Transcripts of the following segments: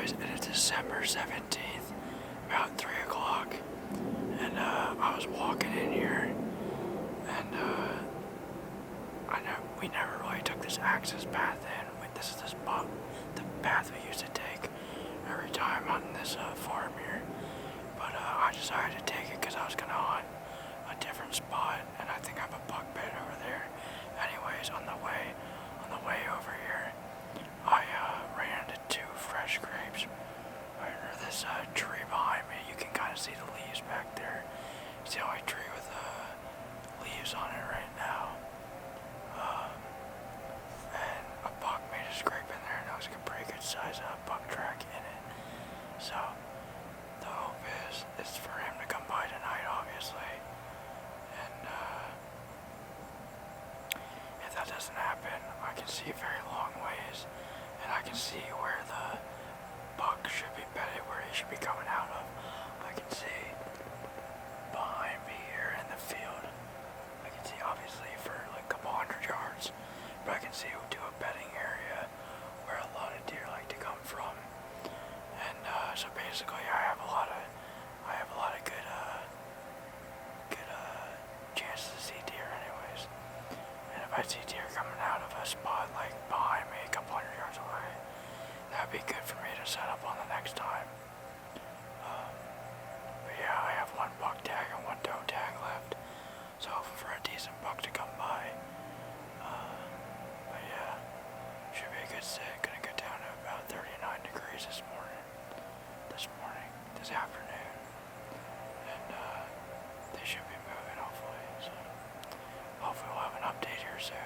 anyways, it is December 17th, about 3 o'clock, and I was walking in here, and I know we never really took this access path in. This is the spot, the path we used to take every time on this farm here, but I decided to take it because I was going to hunt a different spot, and I think I have a buck bed over there. Anyways, on the way over here, I ran into two fresh grapes under this tree behind me. You can kind of see the leaves back there. It's the only tree with leaves on it right now. And a buck made a scrape in there, and it was like a pretty good size buck track in it. So the hope is for him to come by tonight, obviously. And if that doesn't happen, I can see very long ways, and I can see where the buck should be bedded, where he should be coming out of. I can see behind me here in the field. I can see obviously for like a couple 100 yards, but I can see to a bedding area where a lot of deer like to come from. And so basically, I have a lot of good chances to see deer, anyways. And if I see deer coming out of a spot like behind me, a couple 100 yards away, that'd be good for me to set up on the next time. But yeah, I have one buck tag and one doe tag left, so hoping for a decent buck to come by. But yeah, should be a good sit. Gonna get down to about 39 degrees this afternoon, and they should be moving hopefully. So hopefully we'll have an update here soon.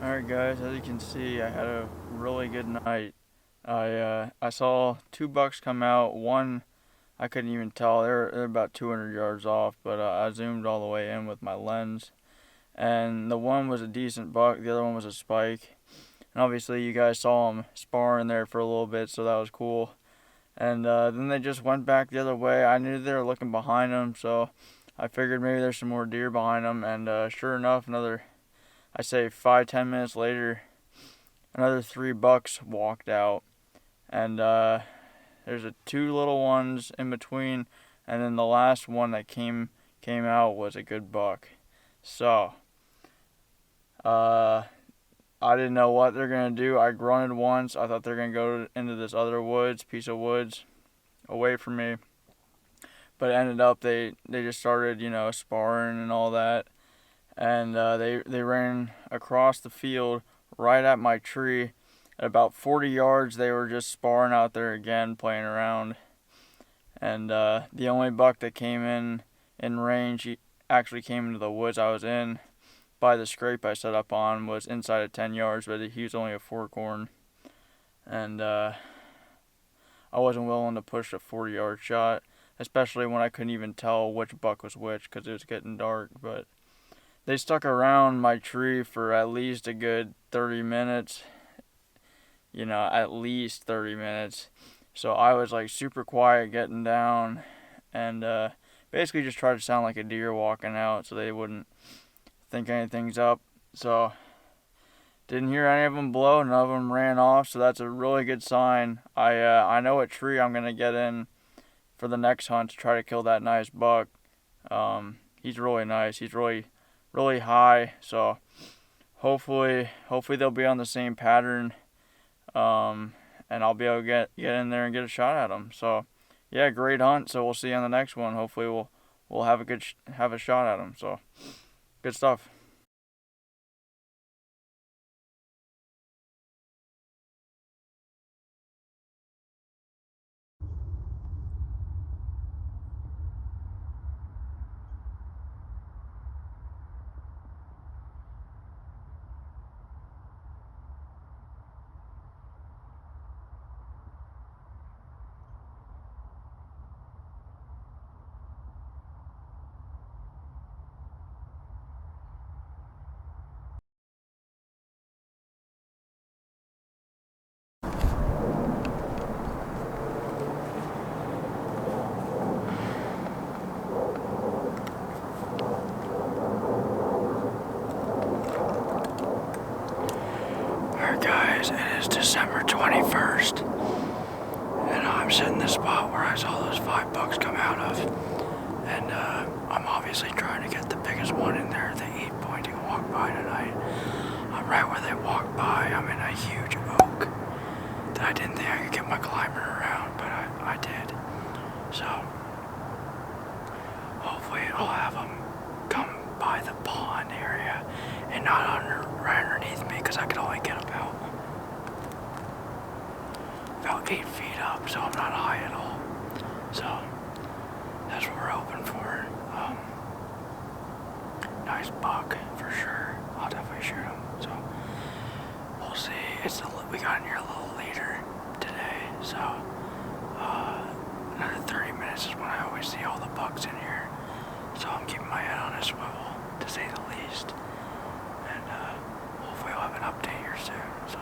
Alright guys, as you can see, I had a really good night. I saw two bucks come out. One I couldn't even tell. They're about 200 yards off, but I zoomed all the way in with my lens. And the one was a decent buck, the other one was a spike. And obviously you guys saw them sparring there for a little bit, so that was cool. And then they just went back the other way. I knew they were looking behind them, so I figured maybe there's some more deer behind them. And sure enough, I say 5-10 minutes later, another three bucks walked out, and there's two little ones in between, and then the last one that came out was a good buck. So I didn't know what they're gonna do. I grunted once. I thought they're gonna go into this other piece of woods away from me, but it ended up they just started sparring and all that, and they ran across the field right at my tree. At about 40 yards, they were just sparring out there again, playing around. And the only buck that came in range, he actually came into the woods I was in by the scrape I set up on, was inside of 10 yards, but he was only a forkhorn. And I wasn't willing to push a 40-yard shot, especially when I couldn't even tell which buck was which because it was getting dark. But they stuck around my tree for at least a good 30 minutes. At least 30 minutes. So I was like super quiet getting down and basically just tried to sound like a deer walking out so they wouldn't think anything's up. So didn't hear any of them blow. None of them ran off. So that's a really good sign. I know what tree I'm going to get in for the next hunt to try to kill that nice buck. He's really nice. He's really, really high. So hopefully they'll be on the same pattern. And I'll be able to get in there and get a shot at them. So, yeah, great hunt. So we'll see you on the next one. Hopefully we'll have have a shot at them. So, good stuff. Alright guys, it is December 21st, and I'm sitting in the spot where I saw those 5 bucks come out of, and I'm obviously trying to get the biggest one in there, the 8-point to walk by tonight. I'm right where they walked by. I'm in a huge oak that I didn't think I could get my climber around, but I did. So hopefully I'll have them come by the pond area and not right underneath me, because I could only get about 8 feet up, so I'm not high at all. So that's what we're hoping for. Nice buck for sure. I'll definitely shoot him. So we'll see. We got in here a little later today, so another 30 minutes is when I always see all the bucks in here. So I'm keeping my head on a swivel, to say the least. And hopefully I'll have an update here soon. So.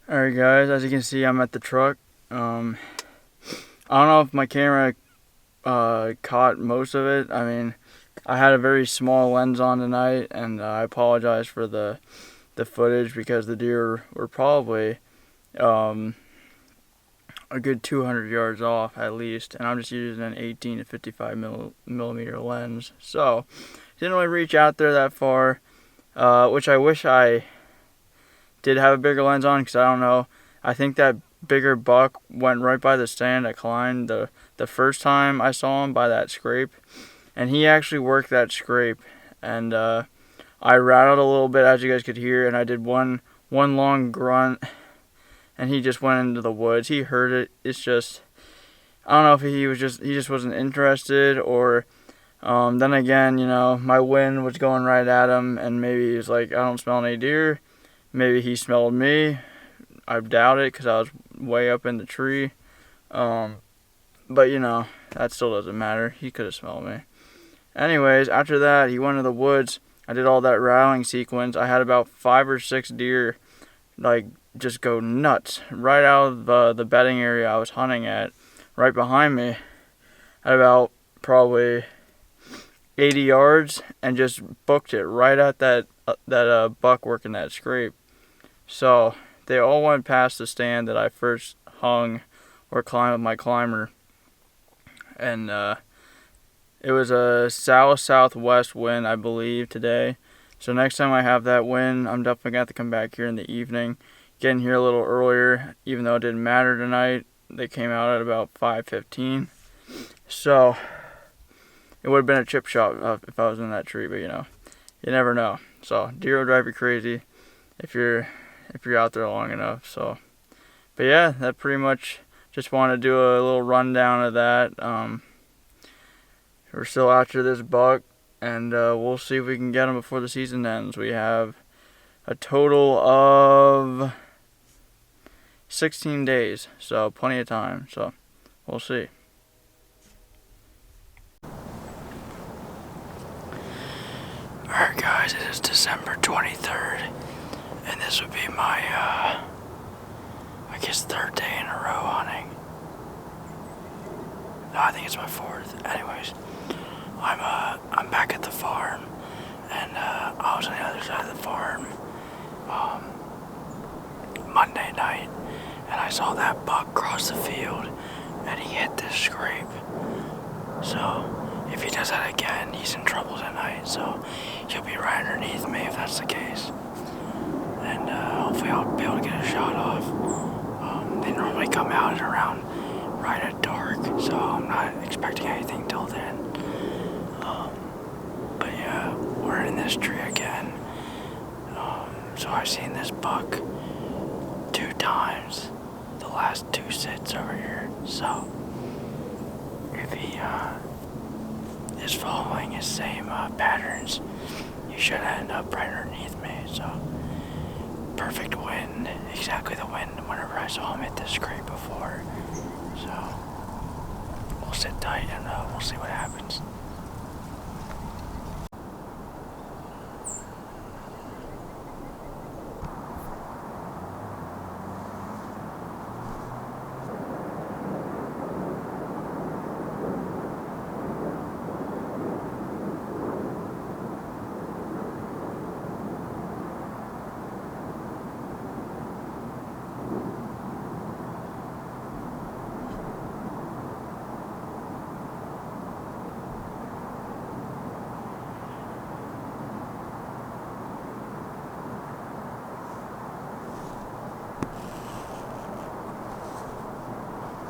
Alright guys, as you can see, I'm at the truck. I don't know if my camera caught most of it. I mean, I had a very small lens on tonight, and I apologize for the footage because the deer were probably a good 200 yards off at least, and I'm just using an 18 to 55 millimeter lens. So, didn't really reach out there that far, which I wish I did have a bigger lens on, because I don't know. I think that bigger buck went right by the stand I climbed the first time I saw him by that scrape, and he actually worked that scrape, and I rattled a little bit, as you guys could hear, and I did one long grunt, and he just went into the woods. He heard it. It's just, I don't know if he just wasn't interested, or then again, you know, my wind was going right at him, and maybe he was like, I don't smell any deer. Maybe he smelled me. I doubt it, because I was way up in the tree. But, you know, that still doesn't matter. He could have smelled me. Anyways, after that, he went to the woods. I did all that rattling sequence. I had about 5 or 6 deer, like, just go nuts right out of the bedding area I was hunting at, right behind me, at about probably 80 yards, and just booked it right at that buck working that scrape. So they all went past the stand that I first hung or climbed with my climber, and it was a south-southwest wind, I believe, today. So next time I have that wind, I'm definitely going to have to come back here in the evening. Getting here a little earlier, even though it didn't matter tonight. They came out at about 5:15. So it would have been a chip shot if I was in that tree, but you know, you never know. So deer will drive you crazy if you're out there long enough. So, but yeah, that pretty much, just want to do a little rundown of that. We're still after this buck, and we'll see if we can get him before the season ends. We have a total of 16 days, so plenty of time. So we'll see. Alright guys, it is December 23rd, and this would be my, I guess 3rd day in a row hunting. No, I think it's my 4th. Anyways, I'm back at the farm, and I was on the other side of the farm Monday night, and I saw that buck cross the field, and he hit this scrape. So if he does that again, he's in trouble tonight. So he'll be right underneath me if that's the case, and hopefully I'll be able to get a shot off. They normally come out at around right at dark, so I'm not expecting anything till then. But yeah, we're in this tree again. So I've seen this buck 2 times the last 2 sits over here. So if he is following his same patterns, he should end up right underneath me. So perfect wind, exactly the wind whenever I saw him hit this scrape before. So we'll sit tight, and we'll see what happens.